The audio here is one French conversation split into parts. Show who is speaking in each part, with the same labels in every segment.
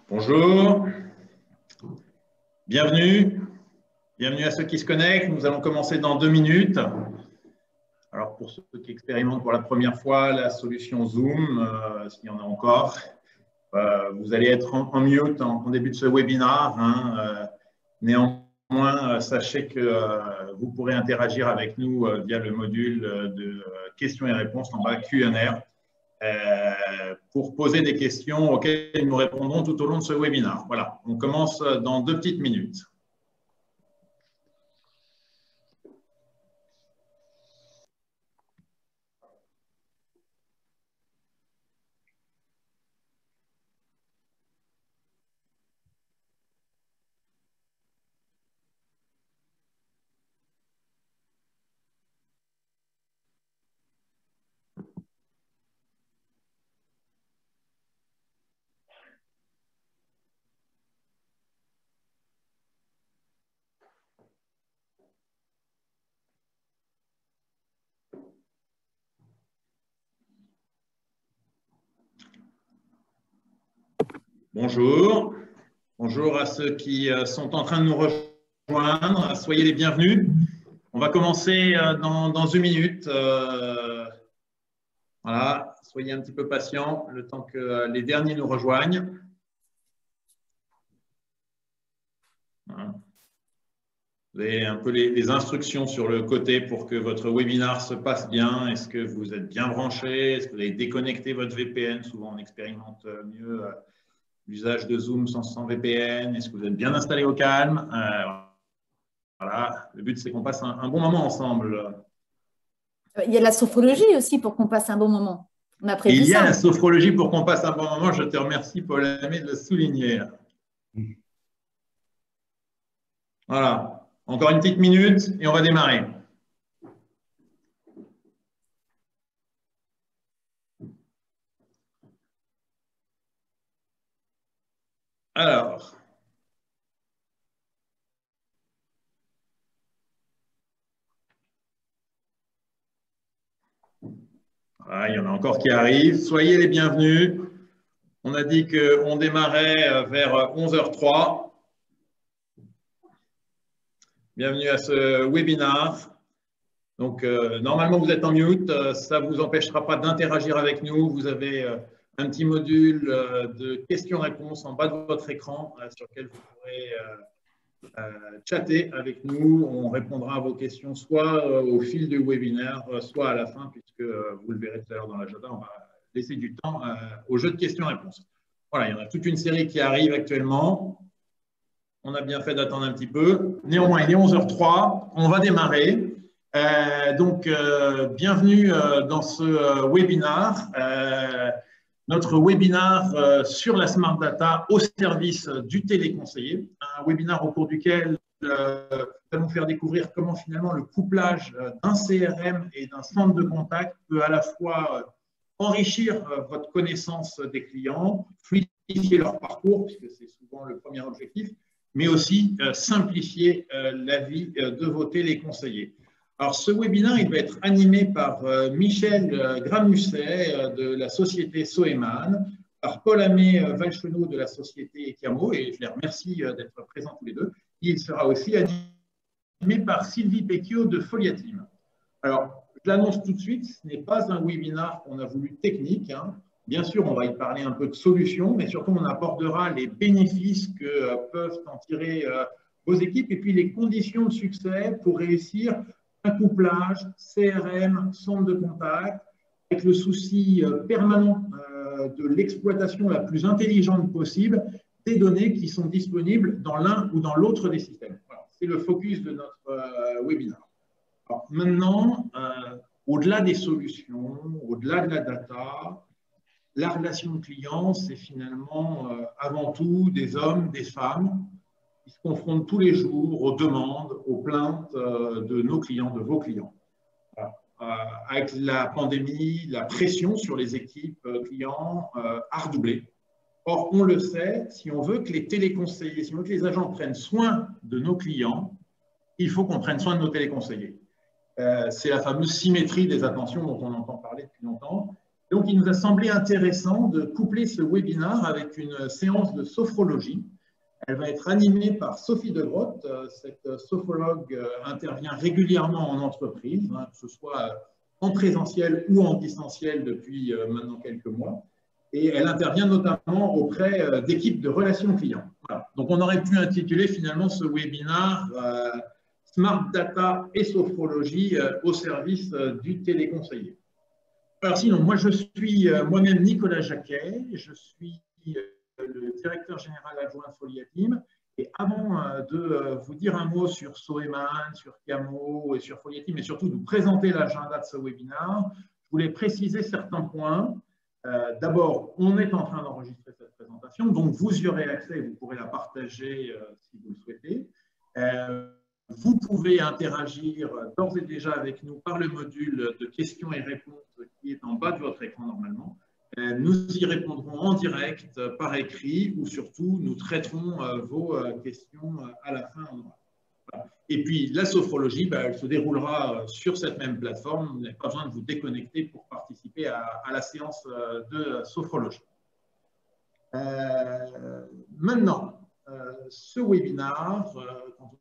Speaker 1: Bonjour, bienvenue à ceux qui se connectent. Nous allons commencer dans 2 minutes. Alors pour ceux qui expérimentent pour la première fois la solution Zoom, s'il y en a encore, vous allez être en mute en début de ce webinaire. Néanmoins, sachez que vous pourrez interagir avec nous via le module de questions et réponses en bas Q&A. Pour poser des questions auxquelles nous répondrons tout au long de ce webinaire. Voilà, on commence dans 2 petites minutes. Bonjour. Bonjour à ceux qui sont en train de nous rejoindre. Soyez les bienvenus. On va commencer dans 1 minute. Voilà, soyez un petit peu patients le temps que les derniers nous rejoignent. Voilà. Vous avez un peu les instructions sur le côté pour que votre webinaire se passe bien. Est-ce que vous êtes bien branché? Est-ce que vous avez déconnecté votre VPN? Souvent, on expérimente mieux l'usage de Zoom sans VPN. Est-ce que vous êtes bien installé au calme? Voilà, le but, c'est qu'on passe un bon moment ensemble.
Speaker 2: Il y a la sophrologie aussi pour qu'on passe un bon moment. On a prévu ça.
Speaker 1: Il y a la sophrologie pour qu'on passe un bon moment. Je te remercie, Paul Amé, de le souligner. Voilà, encore une petite minute et on va démarrer. Alors, voilà, il y en a encore qui arrivent. Soyez les bienvenus. On a dit qu'on démarrait vers 11h03. Bienvenue à ce webinaire. Donc, normalement, vous êtes en mute. Ça ne vous empêchera pas d'interagir avec nous. Vous avez un petit module de questions-réponses en bas de votre écran sur lequel vous pourrez chatter avec nous. On répondra à vos questions soit au fil du webinaire, soit à la fin, puisque vous le verrez tout à l'heure dans l'agenda. On va laisser du temps au jeu de questions-réponses. Voilà, il y en a toute une série qui arrive actuellement. On a bien fait d'attendre un petit peu. Néanmoins, il est 11h03. On va démarrer. Bienvenue dans ce webinaire. Notre webinaire sur la Smart Data au service du téléconseiller. Un webinaire au cours duquel nous allons faire découvrir comment finalement le couplage d'un CRM et d'un centre de contact peut à la fois enrichir votre connaissance des clients, fluidifier leur parcours, puisque c'est souvent le premier objectif, mais aussi simplifier la vie de vos téléconseillers. Alors, ce webinaire, il va être animé par Michel Gramusset de la société Soeman, par Paul Amé Valchenot de la société Ekiamo, et je les remercie d'être présents tous les deux. Il sera aussi animé par Sylvie Pecchio de Foliatim. Alors, je l'annonce tout de suite, ce n'est pas un webinaire qu'on a voulu technique. Bien sûr, on va y parler un peu de solutions, mais surtout, on abordera les bénéfices que peuvent en tirer vos équipes et puis les conditions de succès pour réussir un couplage, CRM, centre de contact, avec le souci permanent de l'exploitation la plus intelligente possible des données qui sont disponibles dans l'un ou dans l'autre des systèmes. Voilà, c'est le focus de notre webinaire. Alors, maintenant, au-delà des solutions, au-delà de la data, la relation client, c'est finalement avant tout des hommes, des femmes qui se confrontent tous les jours aux demandes, aux plaintes de nos clients, de vos clients. Avec la pandémie, la pression sur les équipes clients a redoublé. Or, on le sait, si on veut que les téléconseillers, si on veut que les agents prennent soin de nos clients, il faut qu'on prenne soin de nos téléconseillers. C'est la fameuse symétrie des attentions dont on entend parler depuis longtemps. Donc, il nous a semblé intéressant de coupler ce webinaire avec une séance de sophrologie. Elle va être animée par Sophie De Groot. Cette sophrologue intervient régulièrement en entreprise, que ce soit en présentiel ou en distanciel depuis maintenant quelques mois. Et elle intervient notamment auprès d'équipes de relations clients. Voilà. Donc, on aurait pu intituler finalement ce webinaire Smart Data et Sophrologie au service du téléconseiller. Alors sinon, moi je suis moi-même Nicolas Jacquet, je suis le directeur général adjoint de Foliatim. Et avant de vous dire un mot sur Soeman, sur Camo et sur Foliatim, et surtout de vous présenter l'agenda de ce webinaire, je voulais préciser certains points. D'abord, on est en train d'enregistrer cette présentation, donc vous y aurez accès, vous pourrez la partager si vous le souhaitez. Vous pouvez interagir d'ores et déjà avec nous par le module de questions et réponses qui est en bas de votre écran normalement. Nous y répondrons en direct, par écrit, ou surtout nous traiterons vos questions à la fin en oral. Voilà. Et puis la sophrologie, elle se déroulera sur cette même plateforme. Vous n'avez pas besoin de vous déconnecter pour participer à la séance de sophrologie. Maintenant, ce webinaire, quand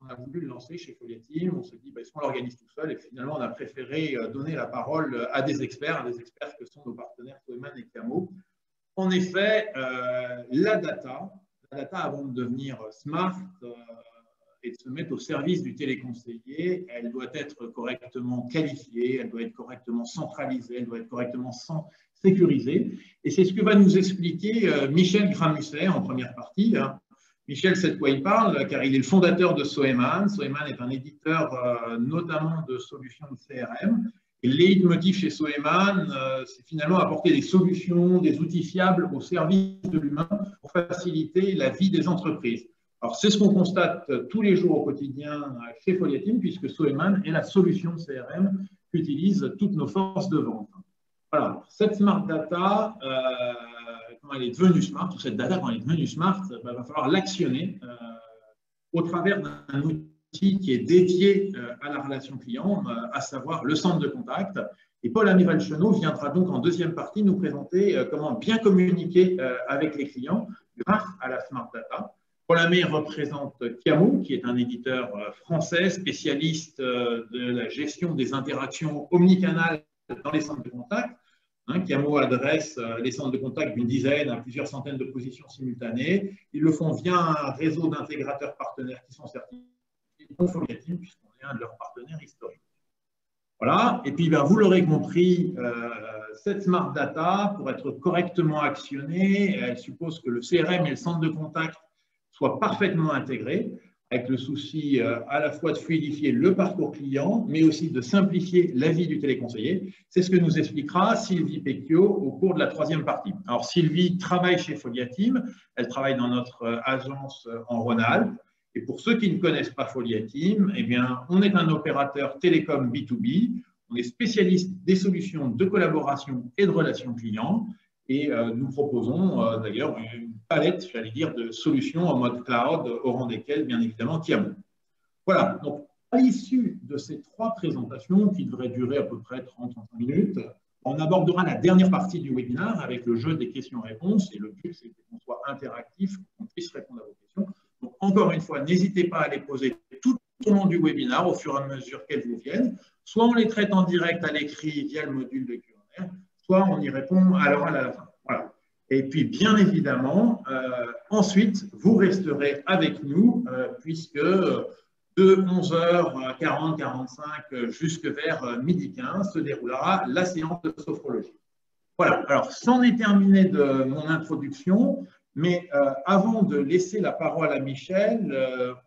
Speaker 1: on a voulu le lancer chez Foliatim, on se dit, est-ce qu'on l'organise tout seul? Et finalement, on a préféré donner la parole à des experts que sont nos partenaires Soeman et Camo. En effet, la data avant de devenir smart et de se mettre au service du téléconseiller, elle doit être correctement qualifiée, elle doit être correctement centralisée, elle doit être correctement sécurisée. Et c'est ce que va nous expliquer Michel Gramusset en première partie. Michel sait de quoi il parle, car il est le fondateur de Soeman. Soeman est un éditeur notamment de solutions de CRM. Et le leitmotiv chez Soeman, c'est finalement apporter des solutions, des outils fiables au service de l'humain pour faciliter la vie des entreprises. Alors, c'est ce qu'on constate tous les jours au quotidien chez Foliatim, puisque Soeman est la solution de CRM qu'utilisent toutes nos forces de vente. Voilà, cette smart data, quand elle est devenue smart, ou cette data, quand elle est devenue smart, il va falloir l'actionner au travers d'un outil qui est dédié à la relation client, à savoir le centre de contact. Et Paul-Ami Valchenot viendra donc en deuxième partie nous présenter comment bien communiquer avec les clients grâce à la smart data. Paul-Ami représente Camo, qui est un éditeur français spécialiste de la gestion des interactions omnicanales dans les centres de contact. Camo adresse les centres de contact d'une dizaine à plusieurs centaines de positions simultanées. Ils le font via un réseau d'intégrateurs partenaires qui sont certifiés pour Foliatim, puisqu'on est un de leurs partenaires historiques. Voilà. Et puis, vous l'aurez compris, cette smart data, pour être correctement actionnée, elle suppose que le CRM et le centre de contact soient parfaitement intégrés, avec le souci à la fois de fluidifier le parcours client, mais aussi de simplifier la vie du téléconseiller. C'est ce que nous expliquera Sylvie Pecchio au cours de la troisième partie. Alors, Sylvie travaille chez Foliatim, elle travaille dans notre agence en Rhône-Alpes. Et pour ceux qui ne connaissent pas Foliatim, eh bien, on est un opérateur télécom B2B, on est spécialiste des solutions de collaboration et de relations clients. Et nous proposons d'ailleurs une palette, j'allais dire, de solutions en mode cloud, au rang desquelles, bien évidemment, Camo. Voilà, donc à l'issue de ces trois présentations, qui devraient durer à peu près 30-35 minutes, on abordera la dernière partie du webinaire avec le jeu des questions-réponses. Et le but, c'est qu'on soit interactif, qu'on puisse répondre à vos questions. Donc, encore une fois, n'hésitez pas à les poser tout au long du webinaire, au fur et à mesure qu'elles vous viennent. Soit on les traite en direct à l'écrit via le module de Q&A, soit on y répond à l'oral à la fin. Voilà. Et puis, bien évidemment, ensuite, vous resterez avec nous, puisque de 11h40-45 jusque vers 12h15 se déroulera la séance de sophrologie. Voilà, alors, c'en est terminé de mon introduction, mais avant de laisser la parole à Michel,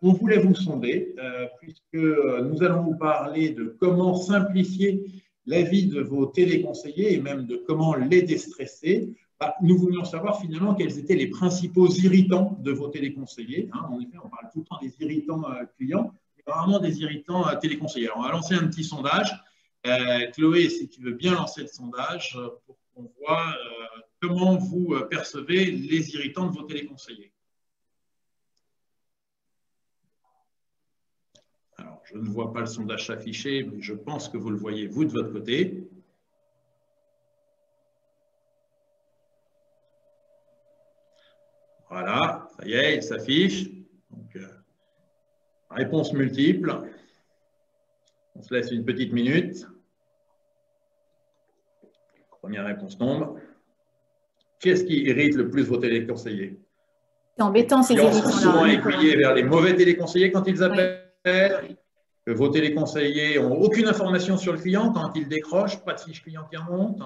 Speaker 1: on voulait vous sonder, puisque nous allons vous parler de comment simplifier la vie de vos téléconseillers et même de comment les déstresser. Nous voulions savoir finalement quels étaient les principaux irritants de vos téléconseillers. En effet, on parle tout le temps des irritants clients, mais rarement des irritants téléconseillers. Alors, on va lancer un petit sondage. Chloé, si tu veux bien lancer le sondage pour qu'on voit comment vous percevez les irritants de vos téléconseillers. Alors, je ne vois pas le sondage s'afficher, mais je pense que vous le voyez, vous, de votre côté. Voilà, ça y est, il s'affiche. Donc, réponse multiple. On se laisse une petite minute. Première réponse tombe. Qu'est-ce qui irrite le plus vos téléconseillers?
Speaker 2: C'est embêtant, ces
Speaker 1: Les clients sont souvent
Speaker 2: irritants-là.
Speaker 1: aiguillés vers les mauvais téléconseillers quand ils appellent. Que vos téléconseillers n'ont aucune information sur le client quand ils décrochent, pas de fiche client qui remonte.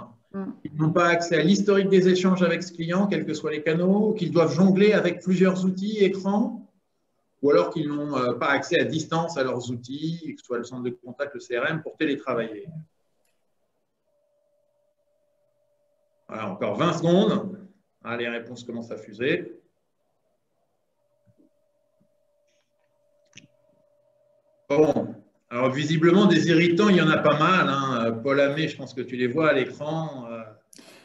Speaker 1: Ils n'ont pas accès à l'historique des échanges avec ce client, quels que soient les canaux, qu'ils doivent jongler avec plusieurs outils, écrans, ou alors qu'ils n'ont pas accès à distance à leurs outils, que ce soit le centre de contact, le CRM, pour télétravailler. Voilà, encore 20 secondes. Ah, les réponses commencent à fuser. Bon, alors visiblement, des irritants, il y en a pas mal. Hein. Paul Amé, je pense que tu les vois à l'écran.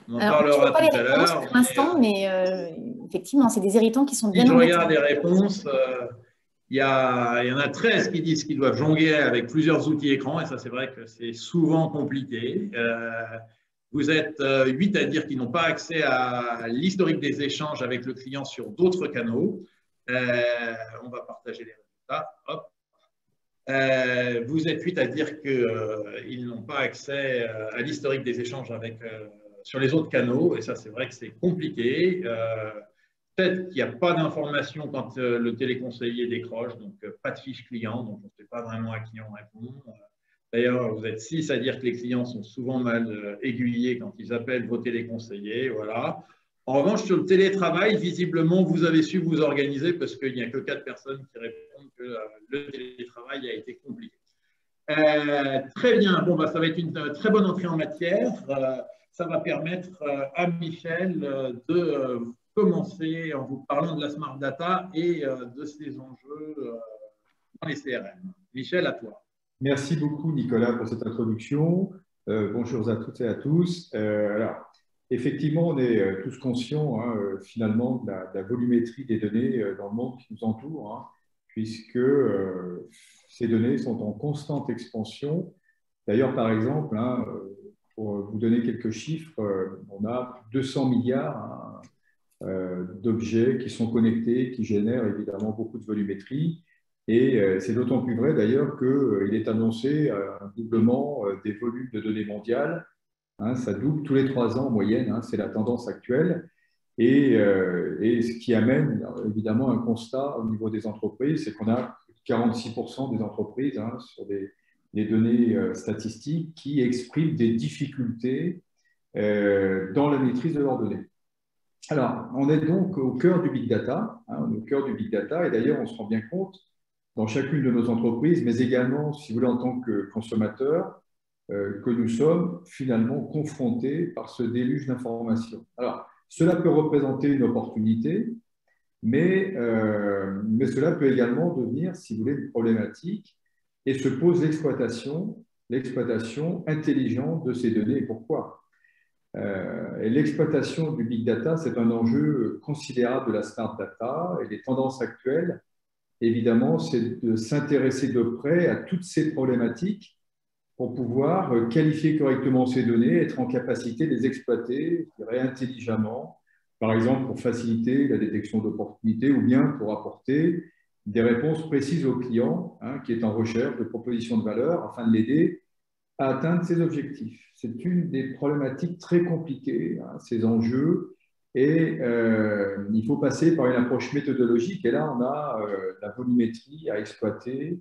Speaker 1: On en parlera tout à l'heure.
Speaker 2: Pour l'instant, mais effectivement, c'est des irritants qui sont bien
Speaker 1: si je
Speaker 2: embêtants.
Speaker 1: regarde les réponses, il y en a 13 qui disent qu'ils doivent jongler avec plusieurs outils écrans, et ça, c'est vrai que c'est souvent compliqué. Vous êtes 8 à dire qu'ils n'ont pas accès à l'historique des échanges avec le client sur d'autres canaux. On va partager les résultats. Hop. Vous êtes 8 à dire qu'ils n'ont pas accès à l'historique des échanges sur les autres canaux, et ça, c'est vrai que c'est compliqué. Peut-être qu'il n'y a pas d'information quand le téléconseiller décroche, donc pas de fiche client, donc on ne sait pas vraiment à qui on répond. D'ailleurs, vous êtes 6 à dire que les clients sont souvent mal aiguillés quand ils appellent vos téléconseillers. Voilà. En revanche, sur le télétravail, visiblement, vous avez su vous organiser parce qu'il n'y a que 4 personnes qui répondent que le télétravail a été compliqué. Très bien. Bon, bah, ça va être une très bonne entrée en matière. Ça va permettre à Michel de commencer en vous parlant de la Smart Data et de ses enjeux dans les CRM. Michel, à toi.
Speaker 3: Merci beaucoup, Nicolas, pour cette introduction. Bonjour à toutes et à tous. Alors, effectivement, on est tous conscients finalement de la volumétrie des données dans le monde qui nous entoure, puisque ces données sont en constante expansion. D'ailleurs, par exemple, pour vous donner quelques chiffres, on a 200 milliards d'objets qui sont connectés, qui génèrent évidemment beaucoup de volumétrie. Et c'est d'autant plus vrai d'ailleurs qu'il est annoncé un doublement des volumes de données mondiales. Ça double tous les 3 ans en moyenne, c'est la tendance actuelle. Et ce qui amène évidemment un constat au niveau des entreprises, c'est qu'on a 46% des entreprises sur des données statistiques qui expriment des difficultés dans la maîtrise de leurs données. Alors, on est donc au cœur du big data, et d'ailleurs, on se rend bien compte dans chacune de nos entreprises, mais également, si vous voulez, en tant que consommateur, que nous sommes finalement confrontés par ce déluge d'informations. Alors, cela peut représenter une opportunité, mais cela peut également devenir, si vous voulez, une problématique, et se pose l'exploitation intelligente de ces données. Pourquoi ? Et l'exploitation du big data, c'est un enjeu considérable de la smart data, et les tendances actuelles, évidemment, c'est de s'intéresser de près à toutes ces problématiques pour pouvoir qualifier correctement ces données, être en capacité de les exploiter, je dirais, intelligemment, par exemple pour faciliter la détection d'opportunités ou bien pour apporter des réponses précises au client qui est en recherche de propositions de valeur afin de l'aider à atteindre ses objectifs. C'est une des problématiques très compliquées, ces enjeux. Et il faut passer par une approche méthodologique. Et là, on a la volumétrie à exploiter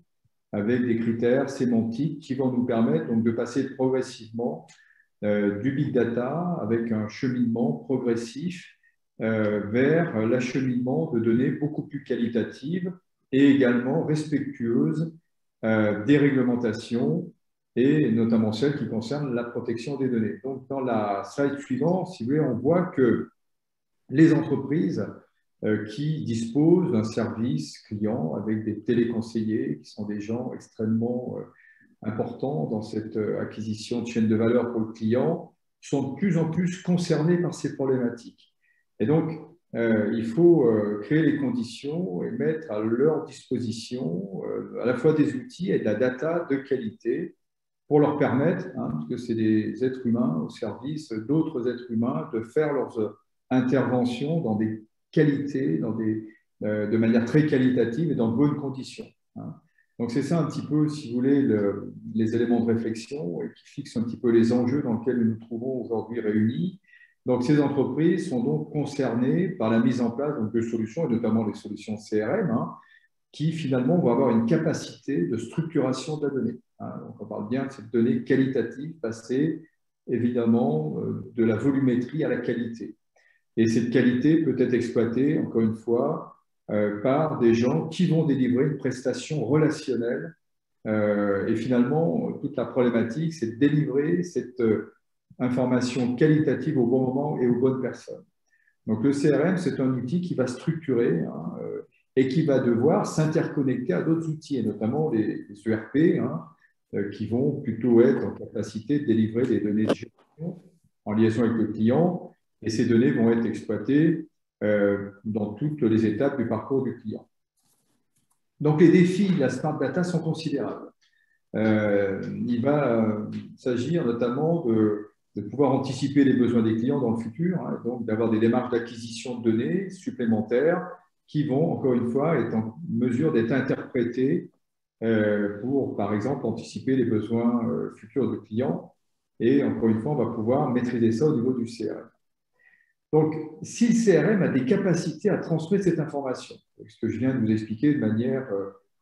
Speaker 3: avec des critères sémantiques qui vont nous permettre donc, de passer progressivement du big data avec un cheminement progressif vers l'acheminement de données beaucoup plus qualitatives et également respectueuses des réglementations et notamment celles qui concernent la protection des données. Donc, dans la slide suivante, si vous voulez, on voit que les entreprises qui disposent d'un service client avec des téléconseillers qui sont des gens extrêmement importants dans cette acquisition de chaîne de valeur pour le client sont de plus en plus concernés par ces problématiques. Et donc, il faut créer les conditions et mettre à leur disposition à la fois des outils et de la data de qualité pour leur permettre, parce que c'est des êtres humains au service d'autres êtres humains, de faire leurs interventions dans des qualité, de manière très qualitative et dans de bonnes conditions. Hein. Donc, c'est ça un petit peu, si vous voulez, les éléments de réflexion et qui fixent un petit peu les enjeux dans lesquels nous nous trouvons aujourd'hui réunis. Donc, ces entreprises sont donc concernées par la mise en place donc, de solutions, et notamment les solutions CRM, hein, qui finalement vont avoir une capacité de structuration de la donnée. Hein. Donc, on parle bien de cette donnée qualitative passée, évidemment, de la volumétrie à la qualité. Et cette qualité peut être exploitée, encore une fois, par des gens qui vont délivrer une prestation relationnelle. Et finalement, toute la problématique, c'est de délivrer cette information qualitative au bon moment et aux bonnes personnes. Donc, le CRM, c'est un outil qui va structurer hein, et qui va devoir s'interconnecter à d'autres outils, et notamment les ERP, hein, qui vont plutôt être en capacité de délivrer des données de gestion en liaison avec le client. Et ces données vont être exploitées dans toutes les étapes du parcours du client. Donc, les défis de la Smart Data sont considérables. Il va s'agir notamment de pouvoir anticiper les besoins des clients dans le futur, hein, donc d'avoir des démarches d'acquisition de données supplémentaires qui vont, encore une fois, être en mesure d'être interprétées pour, par exemple, anticiper les besoins futurs du client. Et encore une fois, on va pouvoir maîtriser ça au niveau du CRM. Donc, si le CRM a des capacités à transmettre cette information, ce que je viens de vous expliquer de manière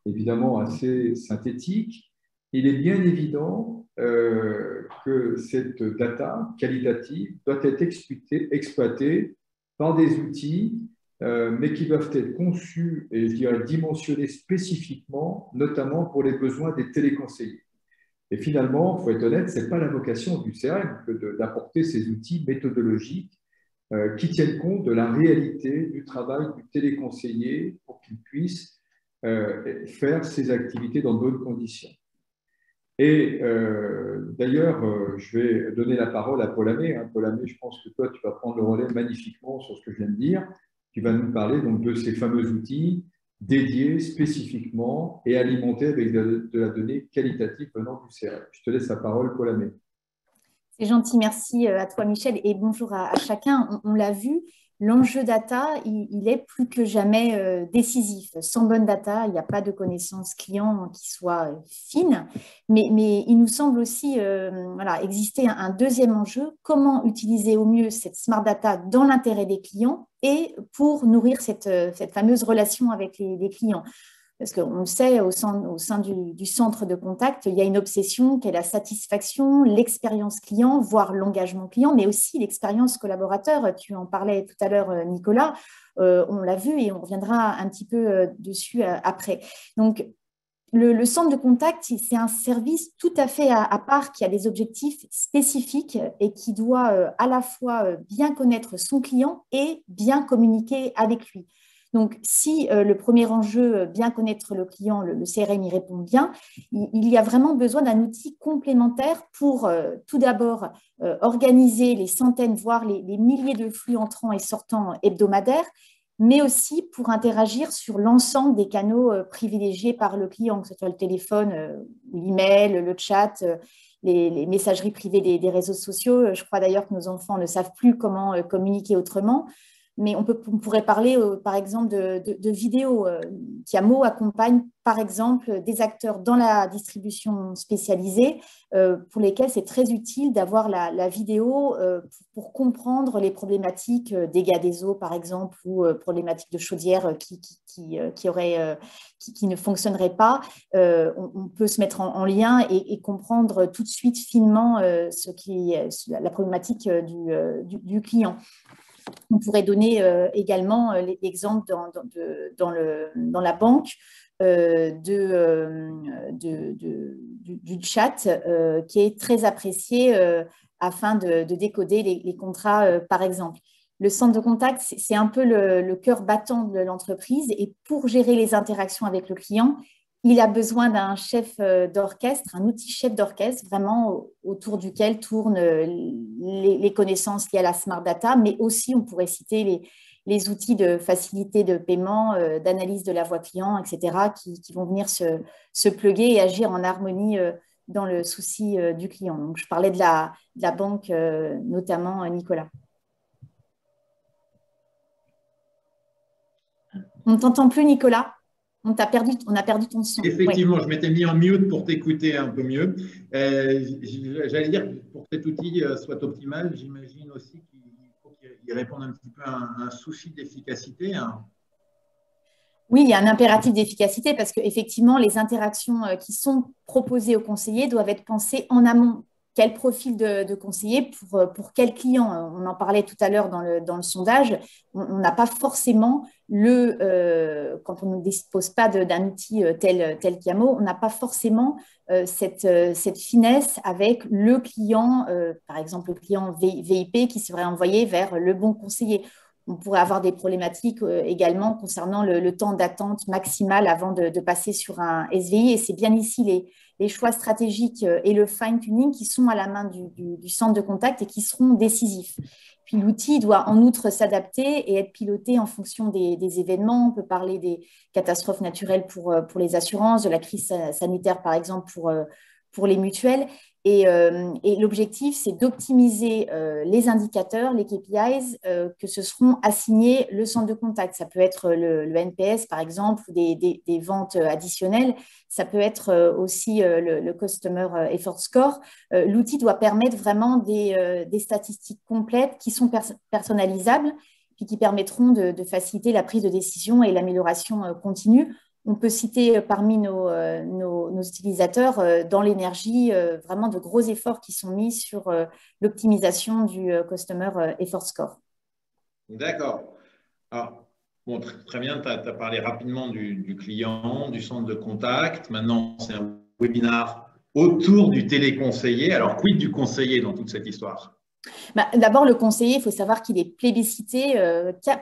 Speaker 3: évidemment assez synthétique, il est bien évident que cette data qualitative doit être exploitée par des outils, mais qui doivent être conçus et, je dirais, dimensionnés spécifiquement, notamment pour les besoins des téléconseillers. Et finalement, il faut être honnête, ce n'est pas la vocation du CRM que d'apporter ces outils méthodologiques qui tiennent compte de la réalité du travail du téléconseiller pour qu'il puisse faire ses activités dans de bonnes conditions. Et d'ailleurs, je vais donner la parole à Paul Amé. Hein. Paul Amé, je pense que toi, tu vas prendre le relais magnifiquement sur ce que je viens de dire. Tu vas nous parler donc de ces fameux outils dédiés spécifiquement et alimentés avec de la donnée qualitative venant du CRM. Je te laisse la parole, Paul Amé.
Speaker 2: C'est gentil, merci à toi Michel et bonjour à chacun. On l'a vu, l'enjeu data, il est plus que jamais décisif. Sans bonne data, il n'y a pas de connaissance client qui soit fine, mais il nous semble aussi voilà, exister un deuxième enjeu, comment utiliser au mieux cette smart data dans l'intérêt des clients et pour nourrir cette fameuse relation avec les clients. Parce qu'on le sait, au sein du centre de contact, il y a une obsession qui est la satisfaction, l'expérience client, voire l'engagement client, mais aussi l'expérience collaborateur. Tu en parlais tout à l'heure, Nicolas. On l'a vu et on reviendra un petit peu dessus après. Donc, le centre de contact, c'est un service tout à fait à part qui a des objectifs spécifiques et qui doit à la fois bien connaître son client et bien communiquer avec lui. Donc, si le premier enjeu, bien connaître le client, le CRM y répond bien, il y a vraiment besoin d'un outil complémentaire pour tout d'abord organiser les centaines, voire les milliers de flux entrants et sortants hebdomadaires, mais aussi pour interagir sur l'ensemble des canaux privilégiés par le client, que ce soit le téléphone, l'email, le chat, les messageries privées des réseaux sociaux. Je crois d'ailleurs que nos enfants ne savent plus comment communiquer autrement. Mais on pourrait parler, par exemple, de vidéos. Tiamo accompagne, par exemple, des acteurs dans la distribution spécialisée pour lesquels c'est très utile d'avoir la vidéo pour comprendre les problématiques dégâts des eaux, par exemple, ou problématiques de chaudière qui ne fonctionneraient pas. On peut se mettre en lien et comprendre tout de suite finement la problématique du client. On pourrait donner également l'exemple dans la banque du chat qui est très apprécié afin de décoder les contrats, par exemple. Le centre de contact, c'est un peu le cœur battant de l'entreprise et pour gérer les interactions avec le client, il a besoin d'un chef d'orchestre, un outil chef d'orchestre, vraiment autour duquel tournent les connaissances liées à la smart data, mais aussi on pourrait citer les outils de facilité de paiement, d'analyse de la voix client, etc., qui vont venir se plugger et agir en harmonie dans le souci du client. Donc, je parlais de la banque, notamment Nicolas. On ne t'entend plus, Nicolas. On a perdu ton son.
Speaker 1: Effectivement, je m'étais mis en mute pour t'écouter un peu mieux. J'allais dire que pour que cet outil soit optimal, j'imagine aussi qu'il faut qu'il réponde un petit peu à un souci d'efficacité.
Speaker 2: Oui, il y a un impératif d'efficacité parce qu'effectivement, les interactions qui sont proposées aux conseillers doivent être pensées en amont. Quel profil de conseiller pour quel client? On en parlait tout à l'heure dans le sondage. On n'a pas forcément quand on ne dispose pas d'un outil tel Kiamo, on n'a pas forcément cette finesse avec le client, par exemple le client VIP qui serait envoyé vers le bon conseiller. On pourrait avoir des problématiques également concernant le temps d'attente maximal avant de passer sur un SVI. Et c'est bien ici les choix stratégiques et le fine-tuning qui sont à la main du centre de contact et qui seront décisifs. Puis l'outil doit en outre s'adapter et être piloté en fonction des événements. On peut parler des catastrophes naturelles pour les assurances, de la crise sanitaire par exemple pour les mutuelles. Et l'objectif, c'est d'optimiser les indicateurs, les KPIs que se seront assignés le centre de contact. Ça peut être le NPS, par exemple, ou des ventes additionnelles. Ça peut être aussi le Customer Effort Score. L'outil doit permettre vraiment des statistiques complètes qui sont personnalisables puis qui permettront de faciliter la prise de décision et l'amélioration continue. On peut citer parmi nos utilisateurs dans l'énergie vraiment de gros efforts qui sont mis sur l'optimisation du Customer Effort Score.
Speaker 1: D'accord. Alors, bon, très bien, tu as parlé rapidement du client, du centre de contact. Maintenant, c'est un webinaire autour du téléconseiller. Alors, quid du conseiller dans toute cette histoire?
Speaker 2: D'abord, le conseiller, il faut savoir qu'il est plébiscité.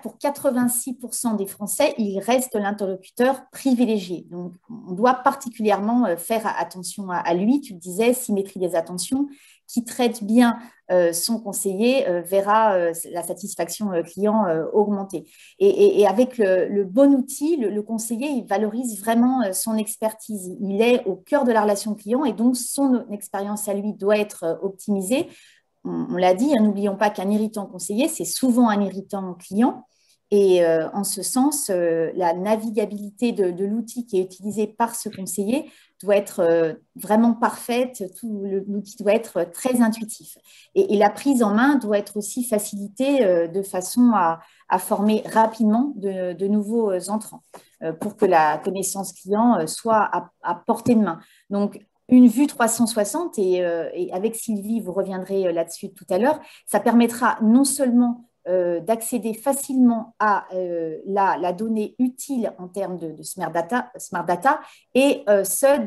Speaker 2: Pour 86% des Français, il reste l'interlocuteur privilégié. Donc, on doit particulièrement faire attention à lui. Tu le disais, symétrie des attentions. Qui traite bien son conseiller verra la satisfaction client augmenter. Et avec le bon outil, le conseiller, il valorise vraiment son expertise. Il est au cœur de la relation client et donc son expérience à lui doit être optimisée. On l'a dit, n'oublions pas qu'un irritant conseiller, c'est souvent un irritant client. Et en ce sens, la navigabilité de l'outil qui est utilisé par ce conseiller doit être vraiment parfaite. L'outil doit être très intuitif. Et la prise en main doit être aussi facilitée de façon à former rapidement de nouveaux entrants pour que la connaissance client soit à portée de main. Donc, une vue 360, et avec Sylvie, vous reviendrez là-dessus tout à l'heure, ça permettra non seulement d'accéder facilement à la donnée utile en termes de smart data et ce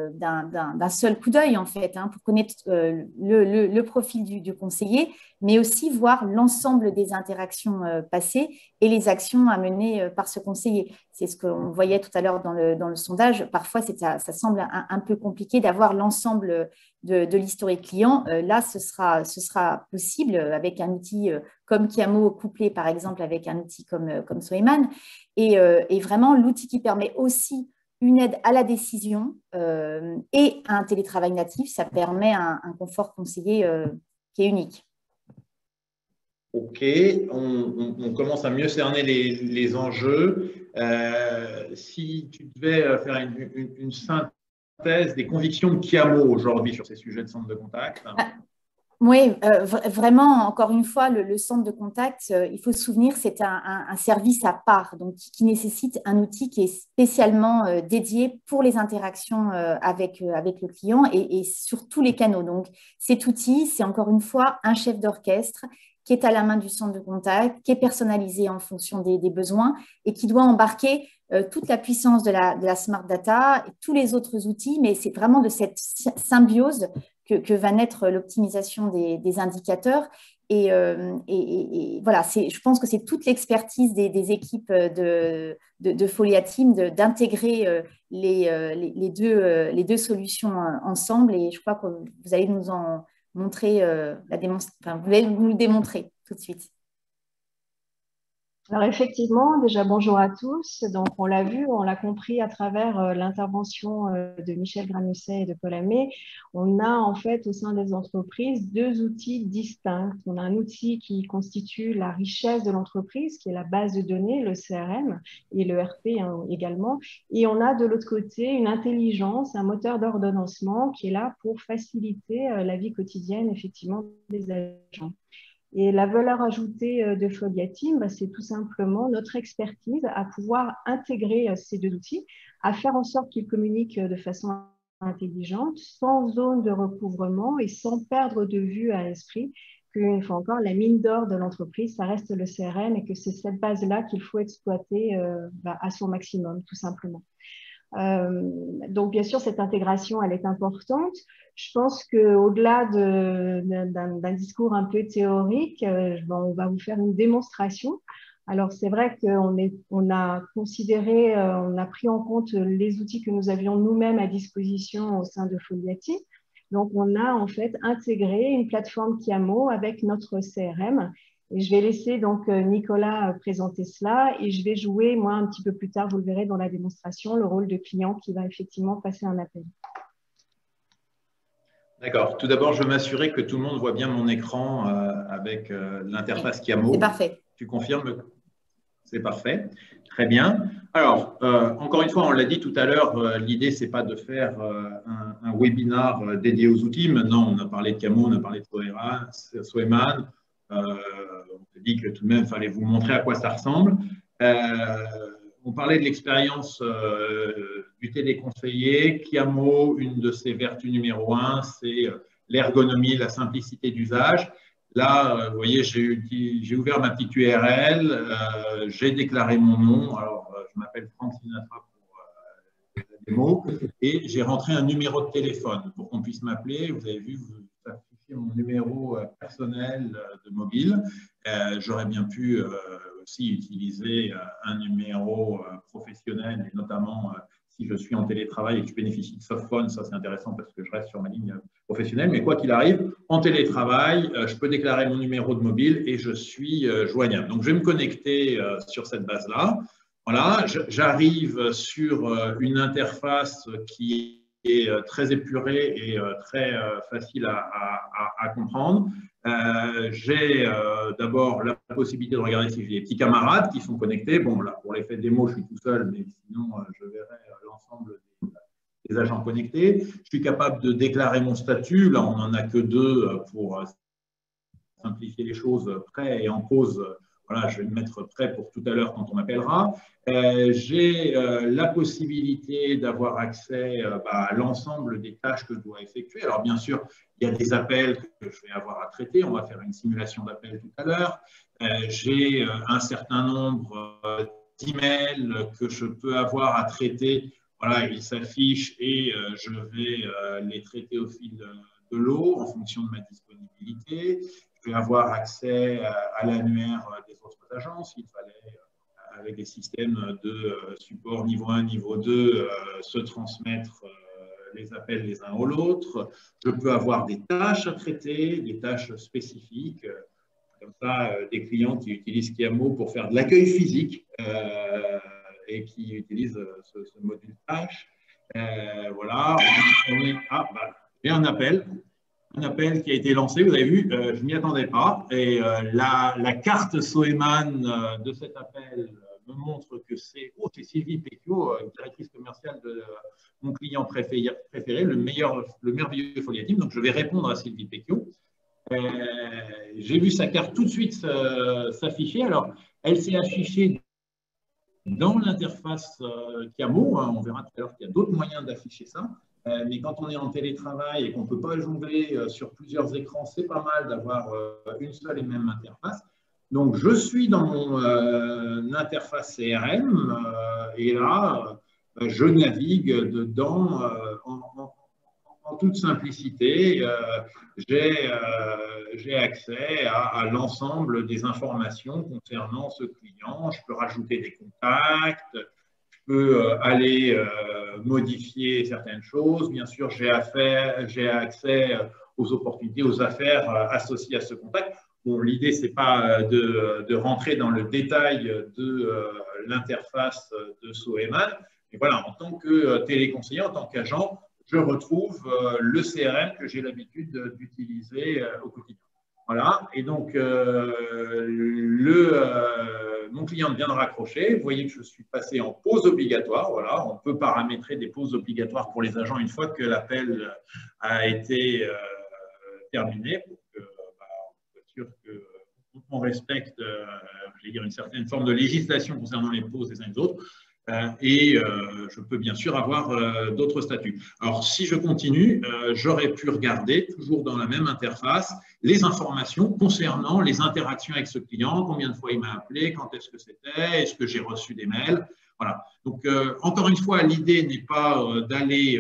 Speaker 2: d'un seul coup d'œil en fait, pour connaître le profil du conseiller, mais aussi voir l'ensemble des interactions passées et les actions à mener par ce conseiller. C'est ce qu'on voyait tout à l'heure dans le sondage. Parfois, ça semble un peu compliqué d'avoir l'ensemble de l'historique client. Là, ce sera possible avec un outil comme Kiamo, couplé par exemple avec un outil comme Swayman. Et vraiment, l'outil qui permet aussi une aide à la décision et un télétravail natif, ça permet un confort conseiller qui est unique.
Speaker 1: Ok, on commence à mieux cerner les enjeux. Si tu devais faire une synthèse des convictions de Kiamo aujourd'hui sur ces sujets de centre de contact.
Speaker 2: Oui, vraiment, encore une fois, le centre de contact, il faut se souvenir, c'est un service à part, donc qui nécessite un outil qui est spécialement dédié pour les interactions avec le client et sur tous les canaux. Donc, cet outil, c'est encore une fois un chef d'orchestre qui est à la main du centre de contact, qui est personnalisé en fonction des besoins et qui doit embarquer toute la puissance de la smart data et tous les autres outils, mais c'est vraiment de cette symbiose que va naître l'optimisation des indicateurs. Et voilà, je pense que c'est toute l'expertise des équipes de Folia Team d'intégrer les deux solutions ensemble. Et je crois que vous allez nous en montrer vous allez nous le démontrer tout de suite.
Speaker 4: Alors effectivement, déjà bonjour à tous. Donc on l'a vu, on l'a compris à travers l'intervention de Michel Gramusset et de Paul Aimé. On a en fait au sein des entreprises deux outils distincts. On a un outil qui constitue la richesse de l'entreprise, qui est la base de données, le CRM et le RP également. Et on a de l'autre côté une intelligence, un moteur d'ordonnancement qui est là pour faciliter la vie quotidienne effectivement des agents. Et la valeur ajoutée de Folia Team, c'est tout simplement notre expertise à pouvoir intégrer ces deux outils, à faire en sorte qu'ils communiquent de façon intelligente, sans zone de recouvrement et sans perdre de vue à l'esprit qu'une fois encore, la mine d'or de l'entreprise, ça reste le CRM et que c'est cette base-là qu'il faut exploiter à son maximum, tout simplement. Donc, bien sûr, cette intégration, elle est importante. Je pense qu'au-delà d'un discours un peu théorique, on va vous faire une démonstration. Alors, c'est vrai qu'on a considéré, on a pris en compte les outils que nous avions nous-mêmes à disposition au sein de Foliati. Donc, on a en fait intégré une plateforme Chiamo avec notre CRM. Et je vais laisser donc Nicolas présenter cela et je vais jouer, moi, un petit peu plus tard, vous le verrez dans la démonstration, le rôle de client qui va effectivement passer un appel.
Speaker 1: D'accord. Tout d'abord, je veux m'assurer que tout le monde voit bien mon écran avec l'interface Chiamo.
Speaker 2: C'est parfait.
Speaker 1: Tu confirmes? C'est parfait. Très bien. Alors, encore une fois, on l'a dit tout à l'heure, l'idée, ce n'est pas de faire un webinar dédié aux outils. Maintenant, on a parlé de Chiamo, on a parlé de Soeman. On a dit que tout de même, il fallait vous montrer à quoi ça ressemble. On parlait de l'expérience du téléconseiller. Chiamo, une de ses vertus numéro 1, c'est l'ergonomie, la simplicité d'usage. Là, vous voyez, j'ai ouvert ma petite URL, j'ai déclaré mon nom. Alors, je m'appelle Franck Sinatra pour la démo, et j'ai rentré un numéro de téléphone pour qu'on puisse m'appeler. Vous avez vu, vous affichez mon numéro personnel de mobile. J'aurais bien pu aussi utiliser un numéro professionnel, et notamment si je suis en télétravail et que je bénéficie de softphone, ça c'est intéressant parce que je reste sur ma ligne professionnelle. Mais quoi qu'il arrive, en télétravail, je peux déclarer mon numéro de mobile et je suis joignable. Donc je vais me connecter sur cette base-là. Voilà, j'arrive sur une interface qui est très épurée et très facile à comprendre. J'ai d'abord la possibilité de regarder si j'ai des petits camarades qui sont connectés. Bon, là, pour l'effet de démo, je suis tout seul, mais sinon, je verrai l'ensemble des agents connectés. Je suis capable de déclarer mon statut. Là, on n'en a que 2 pour simplifier les choses, prêt et en pause. Voilà, je vais me mettre prêt pour tout à l'heure quand on m'appellera. J'ai la possibilité d'avoir accès à l'ensemble des tâches que je dois effectuer. Alors, bien sûr, il y a des appels que je vais avoir à traiter. On va faire une simulation d'appels tout à l'heure. J'ai un certain nombre d'emails que je peux avoir à traiter. Voilà, ils s'affichent et je vais les traiter au fil de l'eau en fonction de ma disponibilité. Je vais avoir accès à l'annuaire des autres agences. Il fallait, avec des systèmes de support niveau 1, niveau 2, se transmettre les appels les uns aux autres. Je peux avoir des tâches à traiter, des tâches spécifiques, comme ça, des clients qui utilisent Chiamo pour faire de l'accueil physique et qui utilisent ce module tâches. Voilà, j'ai un appel. Un appel qui a été lancé, vous avez vu, je ne m'y attendais pas. Et la carte Soeman de cet appel me montre que c'est Sylvie Pécio, directrice commerciale de mon client préféré, le merveilleux Folia Team. Donc, je vais répondre à Sylvie Pécio. J'ai vu sa carte tout de suite s'afficher. Alors, elle s'est affichée dans l'interface Chiamo. On verra tout à l'heure qu'il y a d'autres moyens d'afficher ça. Mais quand on est en télétravail et qu'on ne peut pas jongler sur plusieurs écrans, c'est pas mal d'avoir une seule et même interface. Donc, je suis dans mon interface CRM et là, je navigue dedans en toute simplicité. J'ai accès à l'ensemble des informations concernant ce client. Je peux rajouter des contacts. Je peux aller modifier certaines choses. Bien sûr, j'ai accès aux opportunités, aux affaires associées à ce contact. bon, l'idée, ce n'est pas de rentrer dans le détail de l'interface de Soeman, mais voilà, en tant que téléconseiller, en tant qu'agent, je retrouve le CRM que j'ai l'habitude d'utiliser au quotidien. Voilà, et donc mon client vient de raccrocher. Vous voyez que je suis passé en pause obligatoire. Voilà, on peut paramétrer des pauses obligatoires pour les agents une fois que l'appel a été terminé, pour que on soit sûr qu'on respecte, je vais dire, une certaine forme de législation concernant les pauses des uns et des autres. Et je peux bien sûr avoir d'autres statuts. Alors, si je continue, j'aurais pu regarder, toujours dans la même interface, les informations concernant les interactions avec ce client, combien de fois il m'a appelé, quand est-ce que c'était, est-ce que j'ai reçu des mails. Voilà. Donc, encore une fois, l'idée n'est pas d'aller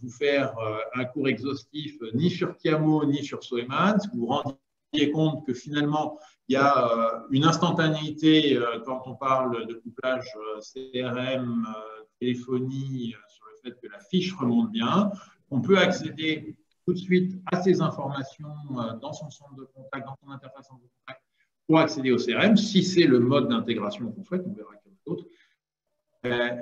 Speaker 1: vous faire un cours exhaustif ni sur Tiamo ni sur Soeman. Vous vous rendiez compte que finalement, il y a une instantanéité quand on parle de couplage CRM, téléphonie, sur le fait que la fiche remonte bien. On peut accéder tout de suite à ces informations dans son centre de contact, dans son interface centre de contact, pour accéder au CRM, si c'est le mode d'intégration qu'on souhaite, on verra qu'il y en a d'autres.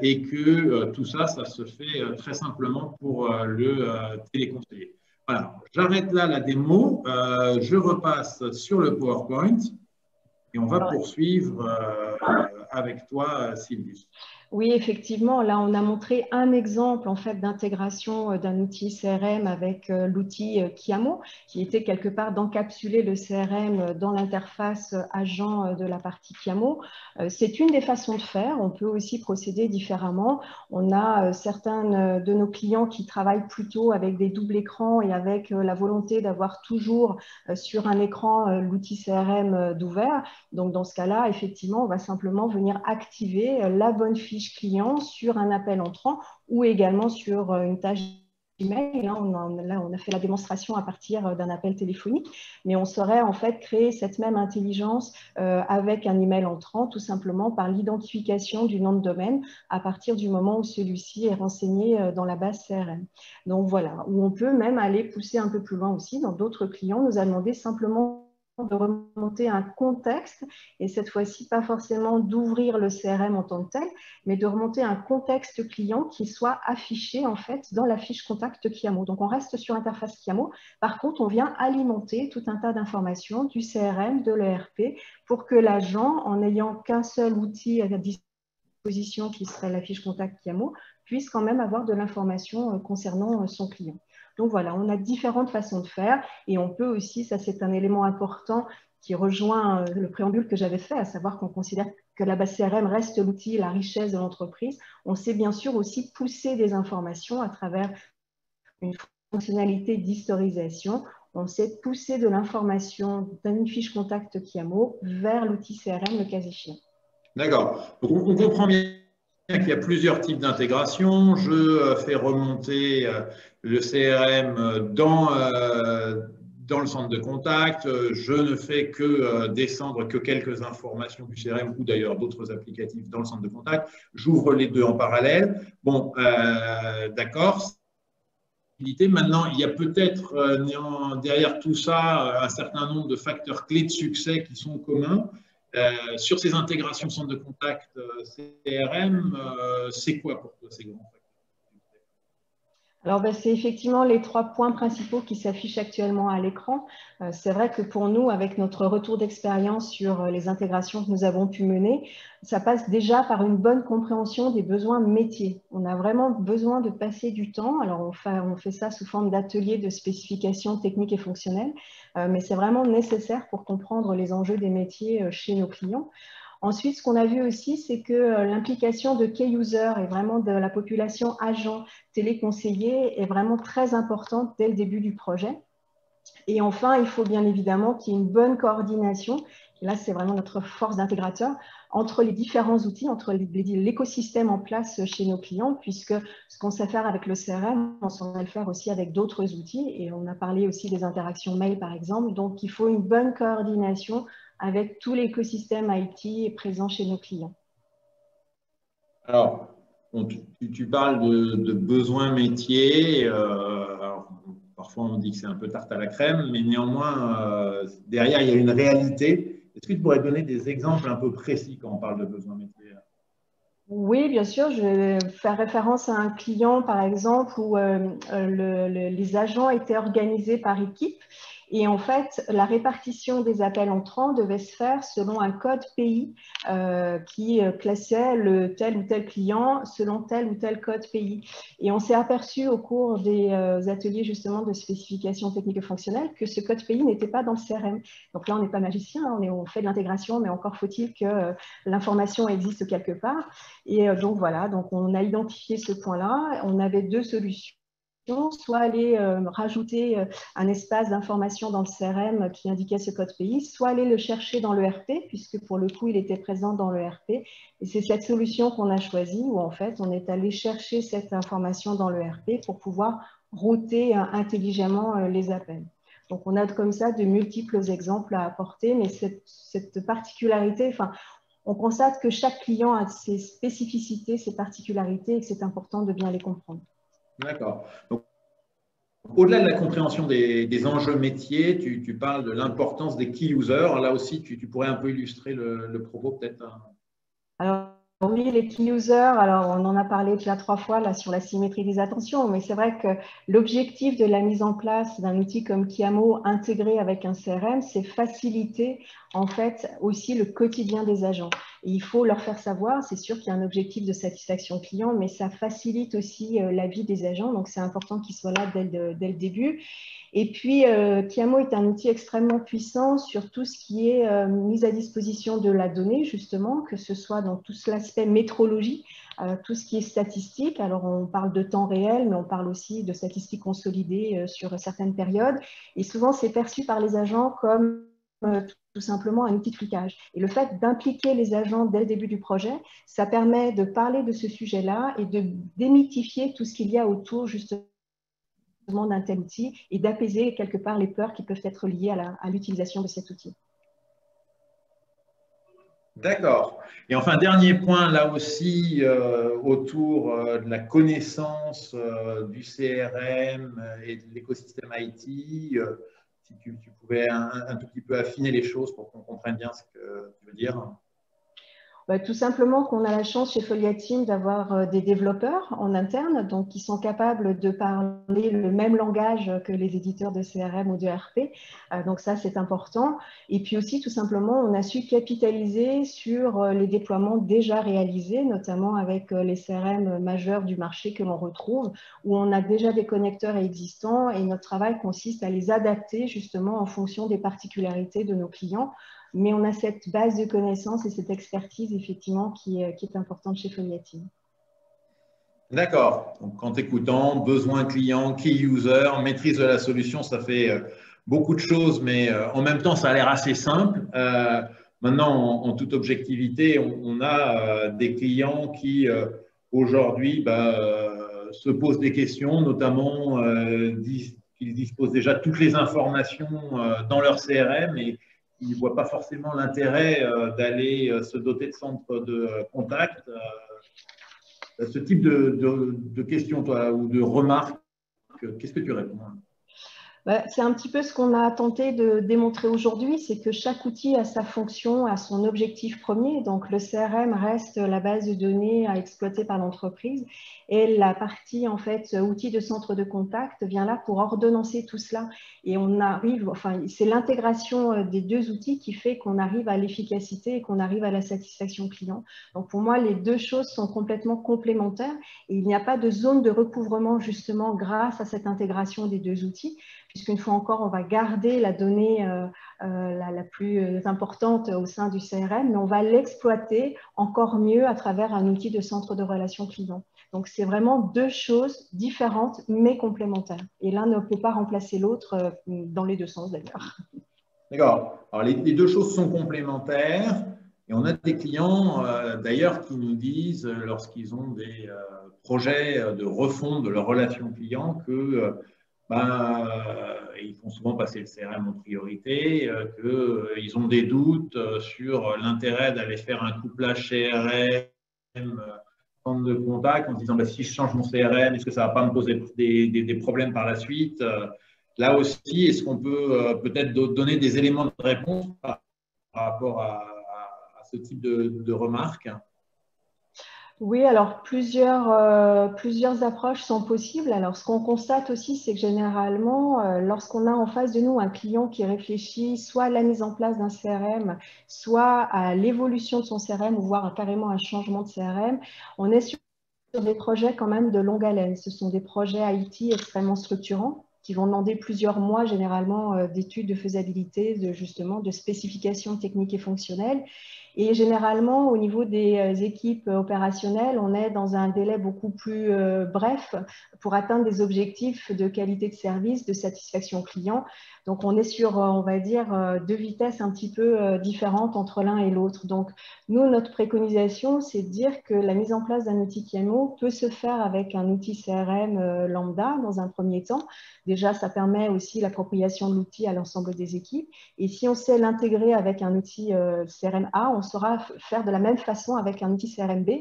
Speaker 1: Et que tout ça, ça se fait très simplement pour le téléconseiller. Voilà, j'arrête là la démo, je repasse sur le PowerPoint et on va poursuivre avec toi, Sylvie.
Speaker 4: Oui, effectivement, là, on a montré un exemple en fait d'intégration d'un outil CRM avec l'outil Kiamo, qui était quelque part d'encapsuler le CRM dans l'interface agent de la partie Kiamo. C'est une des façons de faire. On peut aussi procéder différemment. On a certains de nos clients qui travaillent plutôt avec des doubles écrans et avec la volonté d'avoir toujours sur un écran l'outil CRM d'ouvert. Donc, dans ce cas-là, effectivement, on va simplement venir activer la bonne fiche client sur un appel entrant ou également sur une tâche email. Là, on a fait la démonstration à partir d'un appel téléphonique, mais on saurait en fait créer cette même intelligence avec un email entrant, tout simplement par l'identification du nom de domaine à partir du moment où celui-ci est renseigné dans la base CRM. Donc voilà, où on peut même aller pousser un peu plus loin aussi. Dans d'autres clients, nous a demandé simplement de remonter un contexte, et cette fois-ci, pas forcément d'ouvrir le CRM en tant que tel, mais de remonter un contexte client qui soit affiché en fait dans la fiche contact Kiamo. Donc, on reste sur l'interface Kiamo. Par contre, on vient alimenter tout un tas d'informations du CRM, de l'ERP, pour que l'agent, en n'ayant qu'un seul outil à disposition qui serait la fiche contact Kiamo, puisse quand même avoir de l'information concernant son client. Donc voilà, on a différentes façons de faire et on peut aussi, ça c'est un élément important qui rejoint le préambule que j'avais fait, à savoir qu'on considère que la base CRM reste l'outil, la richesse de l'entreprise. On sait bien sûr aussi pousser des informations à travers une fonctionnalité d'historisation. On sait pousser de l'information d'une fiche contact Kiamo vers l'outil CRM le cas échéant.
Speaker 1: D'accord. Donc on comprend bien qu'il y a plusieurs types d'intégration. Je fais remonter le CRM dans le centre de contact. Je ne fais que descendre que quelques informations du CRM ou d'ailleurs d'autres applicatifs dans le centre de contact. J'ouvre les deux en parallèle. Bon, d'accord. Maintenant, il y a peut-être derrière tout ça un certain nombre de facteurs clés de succès qui sont communs. Sur ces intégrations centre de contact CRM, c'est quoi pour toi ces grands facteurs?
Speaker 4: Alors, c'est effectivement les 3 points principaux qui s'affichent actuellement à l'écran. C'est vrai que pour nous, avec notre retour d'expérience sur les intégrations que nous avons pu mener, ça passe déjà par une bonne compréhension des besoins métiers. On a vraiment besoin de passer du temps. Alors, on fait ça sous forme d'ateliers de spécifications techniques et fonctionnelles, mais c'est vraiment nécessaire pour comprendre les enjeux des métiers chez nos clients. Ensuite, ce qu'on a vu aussi, c'est que l'implication de key users et vraiment de la population agent téléconseiller est vraiment très importante dès le début du projet. Et enfin, il faut bien évidemment qu'il y ait une bonne coordination. Et là, c'est vraiment notre force d'intégrateur entre les différents outils, entre l'écosystème en place chez nos clients, puisque ce qu'on sait faire avec le CRM, on sait le faire aussi avec d'autres outils. Et on a parlé aussi des interactions mail, par exemple. Donc, il faut une bonne coordination avec tout l'écosystème IT présent chez nos clients.
Speaker 1: Alors, tu parles de besoins métiers. parfois on dit que c'est un peu tarte à la crème, mais néanmoins, derrière, il y a une réalité. Est-ce que tu pourrais donner des exemples un peu précis quand on parle de besoins métiers?
Speaker 4: Oui, bien sûr. Je vais faire référence à un client, par exemple, où les agents étaient organisés par équipe. Et en fait, la répartition des appels entrants devait se faire selon un code pays qui classait tel ou tel client selon tel ou tel code pays. Et on s'est aperçu au cours des ateliers justement de spécification technique et fonctionnelle que ce code pays n'était pas dans le CRM. Donc là, on n'est pas magicien, hein, on fait de l'intégration, mais encore faut-il que l'information existe quelque part. Et donc voilà, donc on a identifié ce point-là. On avait deux solutions. Soit aller rajouter un espace d'information dans le CRM qui indiquait ce code pays, soit aller le chercher dans l'ERP, puisque pour le coup, il était présent dans l'ERP. Et c'est cette solution qu'on a choisie, où en fait, on est allé chercher cette information dans l'ERP pour pouvoir router intelligemment les appels. Donc, on a comme ça de multiples exemples à apporter, mais cette particularité, enfin, on constate que chaque client a ses spécificités, ses particularités, et que c'est important de bien les comprendre.
Speaker 1: D'accord. Donc, au-delà de la compréhension des enjeux métiers, tu parles de l'importance des key users. Là aussi, tu pourrais un peu illustrer le propos peut-être.
Speaker 4: Alors oui, les key users, alors on en a parlé déjà 3 fois là, sur la symétrie des attentions, mais c'est vrai que l'objectif de la mise en place d'un outil comme Kiamo intégré avec un CRM, c'est faciliter en fait aussi le quotidien des agents. Et il faut leur faire savoir, c'est sûr qu'il y a un objectif de satisfaction client, mais ça facilite aussi la vie des agents, donc c'est important qu'ils soient là dès le début. Et puis, Kiamo est un outil extrêmement puissant sur tout ce qui est mise à disposition de la donnée, justement, que ce soit dans tout l'aspect métrologie, tout ce qui est statistique. Alors, on parle de temps réel, mais on parle aussi de statistiques consolidées sur certaines périodes. Et souvent, c'est perçu par les agents comme tout simplement un outil de flicage. Et le fait d'impliquer les agents dès le début du projet, ça permet de parler de ce sujet-là et de démythifier tout ce qu'il y a autour, justement, d'un tel outil et d'apaiser quelque part les peurs qui peuvent être liées à l'utilisation de cet outil.
Speaker 1: D'accord. Et enfin, dernier point là aussi autour de la connaissance du CRM et de l'écosystème IT. Si tu pouvais un tout petit peu affiner les choses pour qu'on comprenne bien ce que tu veux dire.
Speaker 4: Tout simplement qu'on a la chance chez Folia Team d'avoir des développeurs en interne, donc qui sont capables de parler le même langage que les éditeurs de CRM ou de RP. Donc ça, c'est important. Et puis aussi, tout simplement, on a su capitaliser sur les déploiements déjà réalisés, notamment avec les CRM majeurs du marché que l'on retrouve, où on a déjà des connecteurs existants et notre travail consiste à les adapter justement en fonction des particularités de nos clients. Mais on a cette base de connaissances et cette expertise, effectivement, qui est importante chez Folia Team.
Speaker 1: D'accord. Donc, en t'écoutant, besoin client, key user, maîtrise de la solution, ça fait beaucoup de choses, mais en même temps, ça a l'air assez simple. Maintenant, en toute objectivité, on a des clients qui, aujourd'hui, se posent des questions, notamment qu'ils disposent déjà de toutes les informations dans leur CRM et ils ne voient pas forcément l'intérêt d'aller se doter de centres de contact. Ce type de questions, toi, ou de remarques, qu'est-ce que tu réponds?
Speaker 4: C'est un petit peu ce qu'on a tenté de démontrer aujourd'hui, c'est que chaque outil a sa fonction, a son objectif premier. Donc, le CRM reste la base de données à exploiter par l'entreprise et la partie, en fait, outil de centre de contact vient là pour ordonnancer tout cela. Et on arrive, enfin, c'est l'intégration des deux outils qui fait qu'on arrive à l'efficacité et qu'on arrive à la satisfaction client. Donc, pour moi, les deux choses sont complètement complémentaires et il n'y a pas de zone de recouvrement, justement, grâce à cette intégration des deux outils, puisqu'une fois encore, on va garder la donnée la plus importante au sein du CRM, mais on va l'exploiter encore mieux à travers un outil de centre de relations clients. Donc, c'est vraiment deux choses différentes, mais complémentaires. Et l'un ne peut pas remplacer l'autre dans les deux sens, d'ailleurs.
Speaker 1: D'accord. Alors, les deux choses sont complémentaires. Et on a des clients, d'ailleurs, qui nous disent, lorsqu'ils ont des projets de refonte de leur relation client, que ils font souvent passer le CRM en priorité, qu'ils ont des doutes sur l'intérêt d'aller faire un couplage CRM, centre de contact, en se disant si je change mon CRM, est-ce que ça ne va pas me poser des problèmes par la suite? là aussi, est-ce qu'on peut peut-être donner des éléments de réponse par rapport à ce type de remarques?
Speaker 4: Oui, alors plusieurs approches sont possibles. Alors, ce qu'on constate aussi, c'est que généralement, lorsqu'on a en face de nous un client qui réfléchit soit à la mise en place d'un CRM, soit à l'évolution de son CRM, ou voire carrément un changement de CRM, on est sur des projets quand même de longue haleine. Ce sont des projets IT extrêmement structurants qui vont demander plusieurs mois généralement d'études de faisabilité, de spécifications techniques et fonctionnelles. Et généralement, au niveau des équipes opérationnelles, on est dans un délai beaucoup plus bref pour atteindre des objectifs de qualité de service, de satisfaction client. Donc, on est sur, on va dire, deux vitesses un petit peu différentes entre l'un et l'autre. Donc, nous, notre préconisation, c'est de dire que la mise en place d'un outil KMO peut se faire avec un outil CRM lambda dans un premier temps. Déjà, ça permet aussi l'appropriation de l'outil à l'ensemble des équipes. Et si on sait l'intégrer avec un outil CRM A, on saura faire de la même façon avec un outil CRM B,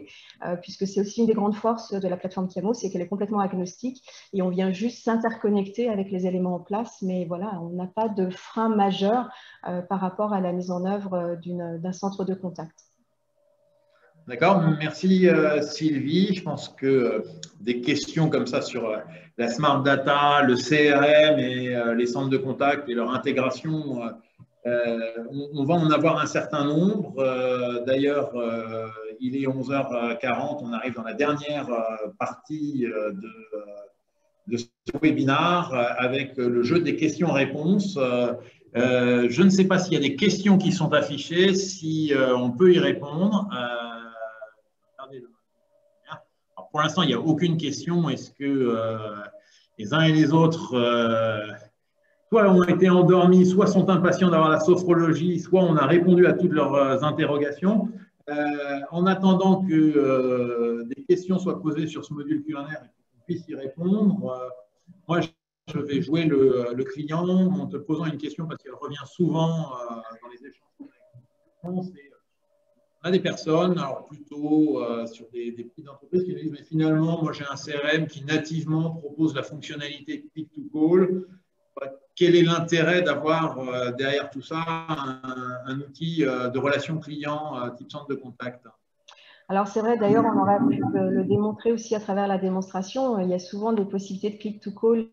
Speaker 4: puisque c'est aussi une des grandes forces de la plateforme KMO, c'est qu'elle est complètement agnostique et on vient juste s'interconnecter avec les éléments en place. Mais voilà, on n'a pas de frein majeur par rapport à la mise en œuvre d'un centre de contact.
Speaker 1: D'accord, merci Sylvie. Je pense que des questions comme ça sur la Smart Data, le CRM et les centres de contact et leur intégration, on va en avoir un certain nombre. D'ailleurs, il est 11h40, on arrive dans la dernière partie de ce webinaire avec le jeu des questions-réponses. Je ne sais pas s'il y a des questions qui sont affichées, si on peut y répondre. Alors, pour l'instant, il n'y a aucune question. Est-ce que les uns et les autres soit ont été endormis, soit sont impatients d'avoir la sophrologie, soit on a répondu à toutes leurs interrogations. En attendant que des questions soient posées sur ce module Q&A et qu'on puisse y répondre, moi, je vais jouer le client en te posant une question parce qu'elle revient souvent dans les échanges. On a des personnes, alors plutôt sur des petites entreprises qui nous disent, mais finalement, moi j'ai un CRM qui nativement propose la fonctionnalité Click to Call. Quel est l'intérêt d'avoir derrière tout ça un outil de relation client type centre de contact?
Speaker 4: Alors c'est vrai, d'ailleurs, on aurait pu le démontrer aussi à travers la démonstration. Il y a souvent des possibilités de Click to Call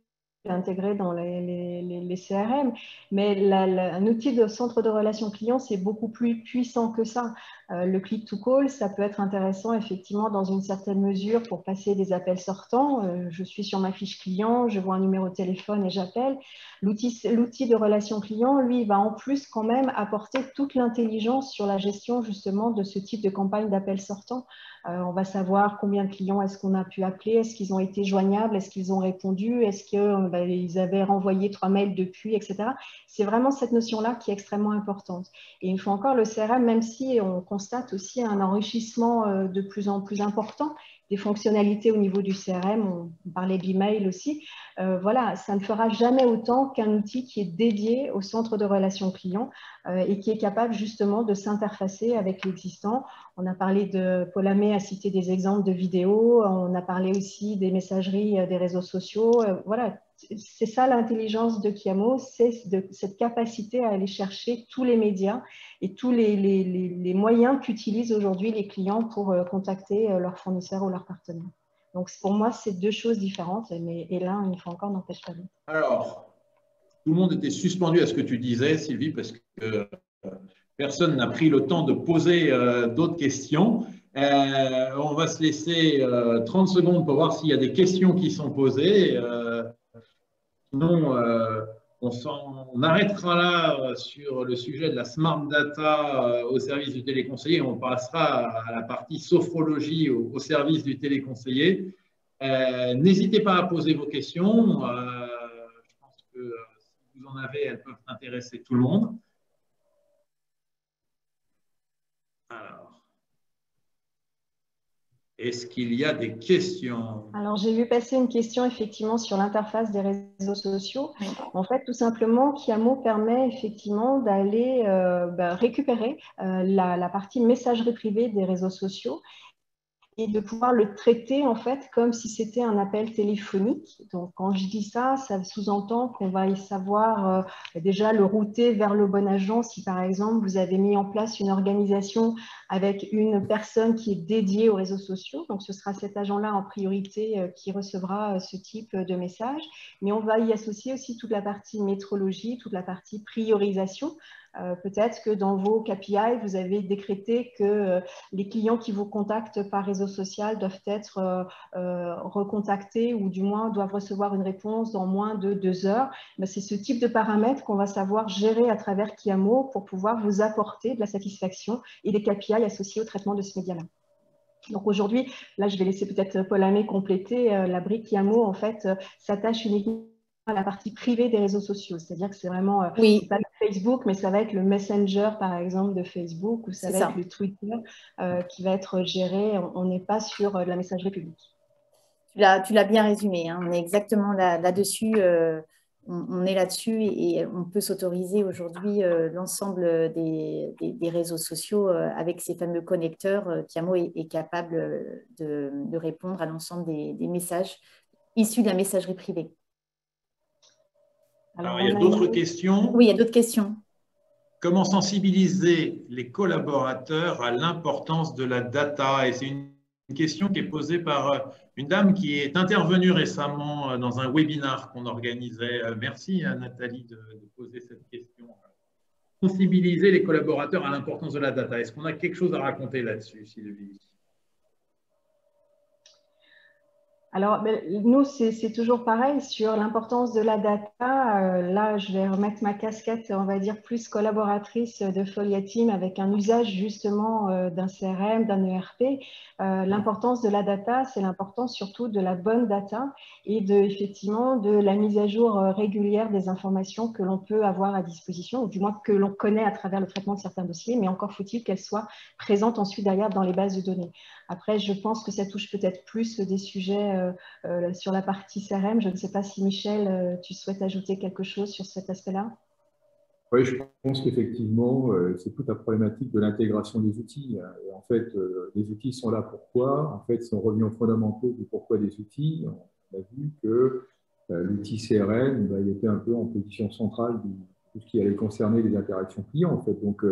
Speaker 4: intégré dans les CRM, mais un outil de centre de relation client, c'est beaucoup plus puissant que ça. Le click to call, ça peut être intéressant effectivement dans une certaine mesure pour passer des appels sortants. Je suis sur ma fiche client, je vois un numéro de téléphone et j'appelle. L'outil de relation client, lui, va en plus quand même apporter toute l'intelligence sur la gestion justement de ce type de campagne d'appels sortants. On va savoir combien de clients est-ce qu'on a pu appeler, est-ce qu'ils ont été joignables, est-ce qu'ils ont répondu, est-ce qu'ils avaient renvoyé 3 mails depuis, etc. C'est vraiment cette notion-là qui est extrêmement importante. Et une fois encore, le CRM, même si on constate aussi un enrichissement de plus en plus important des fonctionnalités au niveau du CRM, on parlait d'email aussi, voilà, ça ne fera jamais autant qu'un outil qui est dédié au centre de relations clients et qui est capable justement de s'interfacer avec l'existant. On a parlé de, Paul Amé a cité des exemples de vidéos, on a parlé aussi des messageries des réseaux sociaux. Voilà, c'est ça l'intelligence de Kyamo, c'est cette capacité à aller chercher tous les médias et tous les moyens qu'utilisent aujourd'hui les clients pour contacter leurs fournisseurs ou leurs partenaires. Donc pour moi, c'est deux choses différentes, et l'un, une fois encore, n'empêche pas l'autre.
Speaker 1: Alors, tout le monde était suspendu à ce que tu disais, Sylvie, parce que personne n'a pris le temps de poser d'autres questions. On va se laisser 30 secondes pour voir s'il y a des questions qui sont posées. Sinon, on arrêtera là sur le sujet de la Smart Data au service du téléconseiller. On passera à la partie sophrologie au service du téléconseiller. N'hésitez pas à poser vos questions. Je pense que si vous en avez, elles peuvent intéresser tout le monde. Alors, est-ce qu'il y a des questions?
Speaker 4: Alors, j'ai vu passer une question effectivement sur l'interface des réseaux sociaux.
Speaker 2: Oui.
Speaker 4: En fait, tout simplement, Kyamo permet effectivement d'aller récupérer la partie messagerie privée des réseaux sociaux et de pouvoir le traiter en fait comme si c'était un appel téléphonique. Donc, quand je dis ça, ça sous-entend qu'on va y savoir déjà le router vers le bon agent. Si par exemple, vous avez mis en place une organisation avec une personne qui est dédiée aux réseaux sociaux, donc ce sera cet agent-là en priorité qui recevra ce type de message. Mais on va y associer aussi toute la partie métrologie, toute la partie priorisation. Peut-être que dans vos KPI, vous avez décrété que les clients qui vous contactent par réseau social doivent être recontactés ou du moins doivent recevoir une réponse dans moins de 2 heures. C'est ce type de paramètres qu'on va savoir gérer à travers Kiamo pour pouvoir vous apporter de la satisfaction et des KPI associés au traitement de ce média-là. Donc aujourd'hui, là je vais laisser peut-être Paul Amé compléter, la brique Kiamo en fait s'attache uniquement à la partie privée des réseaux sociaux, c'est-à-dire que c'est vraiment
Speaker 2: Oui,
Speaker 4: pas Facebook, mais ça va être le Messenger par exemple de Facebook ou ça va être le Twitter qui va être géré. On n'est pas sur de la messagerie publique.
Speaker 2: tu l'as bien résumé, hein. On est exactement là-dessus. On est là-dessus et on peut s'autoriser aujourd'hui l'ensemble des réseaux sociaux avec ces fameux connecteurs. Kiamo est capable de répondre à l'ensemble des messages issus de la messagerie privée.
Speaker 1: Alors, il y a d'autres questions.
Speaker 2: Oui, il y a d'autres questions.
Speaker 1: Comment sensibiliser les collaborateurs à l'importance de la data? Et c'est une question qui est posée par une dame qui est intervenue récemment dans un webinaire qu'on organisait. Merci à Nathalie de poser cette question. Sensibiliser les collaborateurs à l'importance de la data. Est-ce qu'on a quelque chose à raconter là-dessus, Sylvie?
Speaker 4: Alors, nous, c'est toujours pareil sur l'importance de la data. Là, je vais remettre ma casquette, on va dire, plus collaboratrice de Folia Team avec un usage justement d'un CRM, d'un ERP. L'importance de la data, c'est l'importance surtout de la bonne data et effectivement de la mise à jour régulière des informations que l'on peut avoir à disposition, ou du moins que l'on connaît à travers le traitement de certains dossiers, mais encore faut-il qu'elles soient présentes ensuite derrière dans les bases de données. Après, je pense que ça touche peut-être plus des sujets sur la partie CRM. Je ne sais pas si Michel, tu souhaites ajouter quelque chose sur cet aspect-là?
Speaker 3: Oui, je pense qu'effectivement, c'est toute la problématique de l'intégration des outils. Et en fait, les outils sont là pourquoi? En fait, si on revient aux fondamentaux du pourquoi des outils, on a vu que l'outil CRM, il était un peu en position centrale de tout ce qui allait concerner les interactions clients. En fait. Donc,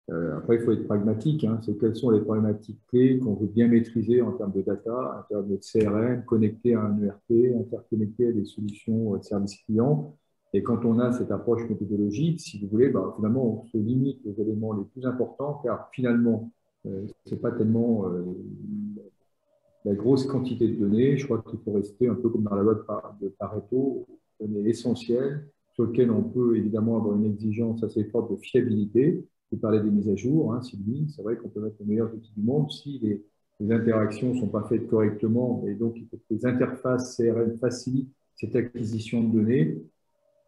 Speaker 3: après, il faut être pragmatique. Hein. C'est quelles sont les problématiques clés qu'on veut bien maîtriser en termes de data, en termes de CRM, connecté à un ERP, interconnecté à des solutions de service client. Et quand on a cette approche méthodologique, si vous voulez, finalement, on se limite aux éléments les plus importants, car finalement, ce n'est pas tellement la grosse quantité de données. Je crois qu'il faut rester un peu comme dans la loi de Pareto, données essentielles, sur lesquelles on peut évidemment avoir une exigence assez forte de fiabilité. Je parlais des mises à jour, hein, Sylvie, c'est vrai qu'on peut mettre les meilleurs outils du monde si les interactions ne sont pas faites correctement, et donc il faut que les interfaces CRM facilitent cette acquisition de données.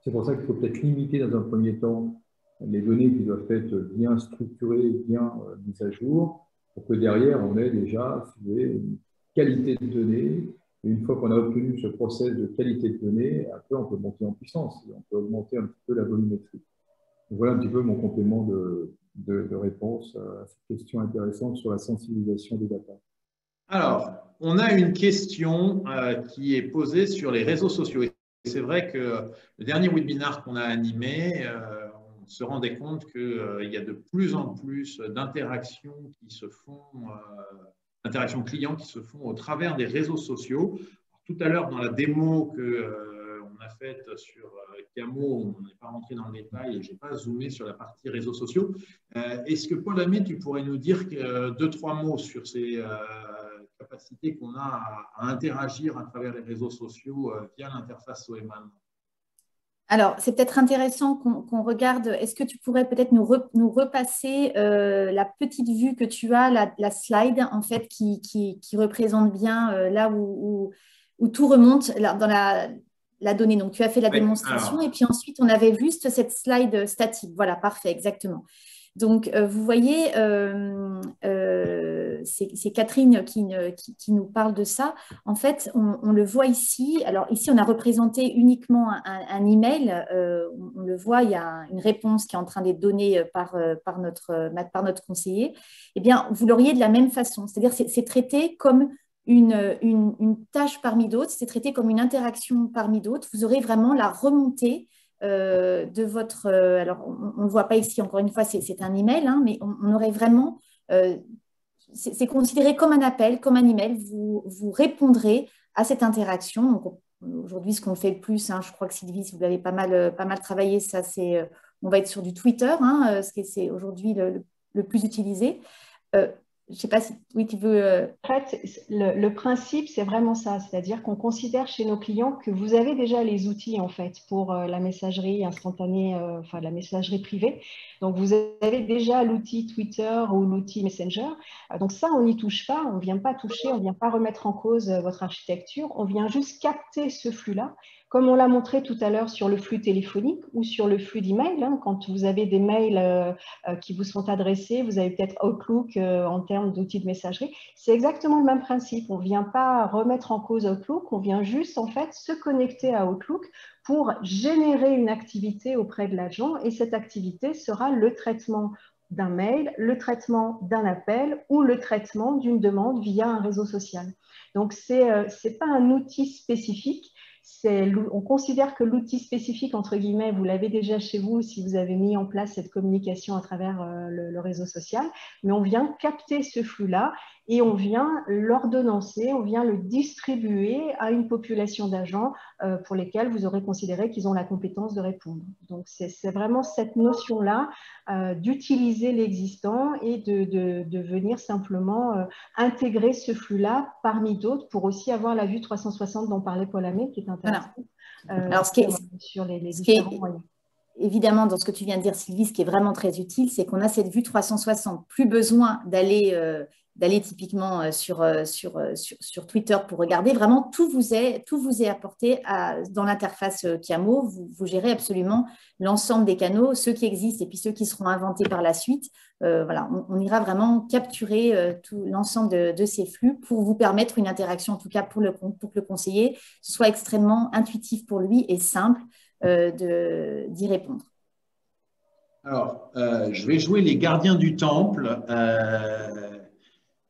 Speaker 3: C'est pour ça qu'il faut peut-être limiter dans un premier temps les données qui doivent être bien structurées, bien mises à jour, pour que derrière, on ait déjà une qualité de données. Et une fois qu'on a obtenu ce process de qualité de données, après, on peut monter en puissance, on peut augmenter un petit peu la volumétrie. Donc, voilà un petit peu mon complément de réponse à cette question intéressante sur la sensibilisation des data.
Speaker 1: Alors, on a une question qui est posée sur les réseaux sociaux. C'est vrai que le dernier webinaire qu'on a animé, on se rendait compte qu'il y a de plus en plus d'interactions qui se font, d'interactions clients qui se font au travers des réseaux sociaux. Tout à l'heure, dans la démo qu'on a faite sur Kiamo, on n'est pas rentré dans le détail et je n'ai pas zoomé sur la partie réseaux sociaux. Est-ce que Paul Amé, tu pourrais nous dire 2-3 mots sur ces capacité qu'on a à interagir à travers les réseaux sociaux via l'interface OEMAN?
Speaker 2: Alors, c'est peut-être intéressant qu'on regarde. Est-ce que tu pourrais peut-être nous repasser la petite vue que tu as, la slide, en fait, qui représente bien là où tout remonte dans la donnée. Donc, tu as fait la démonstration et puis ensuite, on avait juste cette slide statique. Voilà, parfait, exactement. Donc, vous voyez, c'est Catherine qui nous parle de ça. En fait, on le voit ici. Alors ici, on a représenté uniquement un email. On le voit, il y a une réponse qui est en train d'être donnée par notre conseiller. Eh bien, vous l'auriez de la même façon. C'est-à-dire, c'est traité comme une tâche parmi d'autres. C'est traité comme une interaction parmi d'autres. Vous aurez vraiment la remontée de votre… alors, on ne le voit pas ici, encore une fois, c'est un email, hein, mais on aurait vraiment… c'est considéré comme un appel, comme un email. Vous répondrez à cette interaction. Donc, aujourd'hui, ce qu'on fait le plus, hein, je crois que Sylvie, si vous l'avez pas mal travaillé, ça, c'est… on va être sur du Twitter, hein, ce qui c'est aujourd'hui le plus utilisé. Je ne sais pas si oui, tu veux…
Speaker 4: En fait, le principe, c'est vraiment ça. C'est-à-dire qu'on considère chez nos clients que vous avez déjà les outils en fait, pour la messagerie instantanée, enfin la messagerie privée. Donc, vous avez déjà l'outil Twitter ou l'outil Messenger. Donc, ça, on n'y touche pas. On ne vient pas toucher, on ne vient pas remettre en cause votre architecture. On vient juste capter ce flux-là. Comme on l'a montré tout à l'heure sur le flux téléphonique ou sur le flux d'email, hein, quand vous avez des mails qui vous sont adressés, vous avez peut-être Outlook en termes d'outils de messagerie, c'est exactement le même principe. On ne vient pas remettre en cause Outlook, on vient juste en fait se connecter à Outlook pour générer une activité auprès de l'agent et cette activité sera le traitement d'un mail, le traitement d'un appel ou le traitement d'une demande via un réseau social. Donc, ce n'est pas un outil spécifique. On considère que l'outil spécifique, entre guillemets, vous l'avez déjà chez vous si vous avez mis en place cette communication à travers le réseau social, mais on vient capter ce flux-là et on vient l'ordonnancer, on vient le distribuer à une population d'agents pour lesquels vous aurez considéré qu'ils ont la compétence de répondre. Donc, c'est vraiment cette notion-là d'utiliser l'existant et de venir simplement intégrer ce flux-là parmi d'autres pour aussi avoir la vue 360 dont parlait Paul Hamé, qui est intéressante.
Speaker 2: Voilà. Alors,
Speaker 4: sur les différents moyens.
Speaker 2: Évidemment, dans ce que tu viens de dire, Sylvie, ce qui est vraiment très utile, c'est qu'on a cette vue 360. Plus besoin d'aller typiquement sur Twitter pour regarder. Vraiment, tout vous est apporté dans l'interface Kiamo. Vous gérez absolument l'ensemble des canaux, ceux qui existent et puis ceux qui seront inventés par la suite. Voilà, on ira vraiment capturer tout l'ensemble de ces flux pour vous permettre une interaction, en tout cas pour que le conseiller soit extrêmement intuitif pour lui et simple d'y répondre.
Speaker 1: Alors, je vais jouer les gardiens du temple,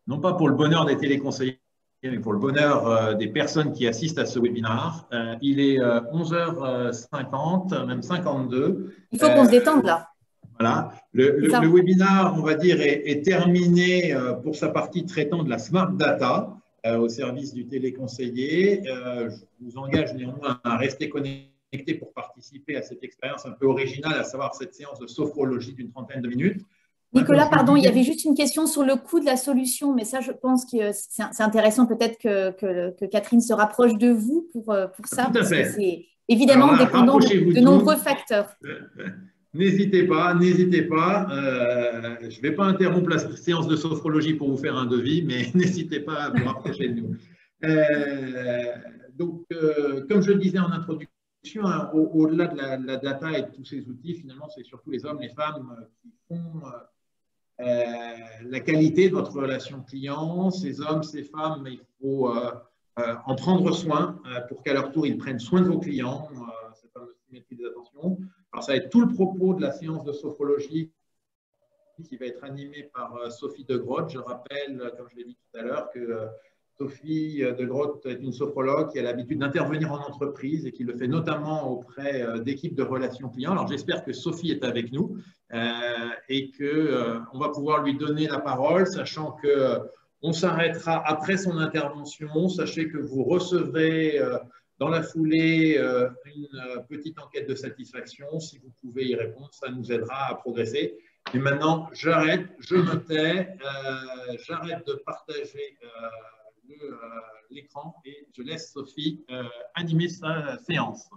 Speaker 1: non pas pour le bonheur des téléconseillers, mais pour le bonheur des personnes qui assistent à ce webinaire. Il est 11h50, même 52.
Speaker 2: Il faut qu'on se détende là.
Speaker 1: Voilà. Le webinaire, on va dire, est terminé pour sa partie traitant de la Smart Data au service du téléconseiller. Je vous engage néanmoins à rester connecté pour participer à cette expérience un peu originale, à savoir cette séance de sophrologie d'une trentaine de minutes.
Speaker 2: Nicolas, pardon, il y avait juste une question sur le coût de la solution, mais ça, je pense que c'est intéressant peut-être que Catherine se rapproche de vous pour ça, parce que c'est évidemment dépendant de nombreux facteurs.
Speaker 1: N'hésitez pas. Je ne vais pas interrompre la séance de sophrologie pour vous faire un devis, mais n'hésitez pas à vous rapprocher de nous. Donc, comme je le disais en introduction, au-delà de la data et de tous ces outils, finalement, c'est surtout les hommes, les femmes qui font la qualité de votre relation client. Ces hommes, ces femmes, il faut en prendre soin pour qu'à leur tour, ils prennent soin de vos clients. C'est pas symétrie des attentions. Alors, ça va être tout le propos de la séance de sophrologie qui va être animée par Sophie De Groot. Je rappelle, comme je l'ai dit tout à l'heure, que Sophie De Groot est une sophrologue qui a l'habitude d'intervenir en entreprise et qui le fait notamment auprès d'équipes de relations clients. Alors, j'espère que Sophie est avec nous et qu'on va pouvoir lui donner la parole, sachant qu'on s'arrêtera après son intervention. Sachez que vous recevrez dans la foulée une petite enquête de satisfaction. Si vous pouvez y répondre, ça nous aidera à progresser. Et maintenant, j'arrête, je me tais, j'arrête de partager l'écran et je laisse Sophie animer sa séance.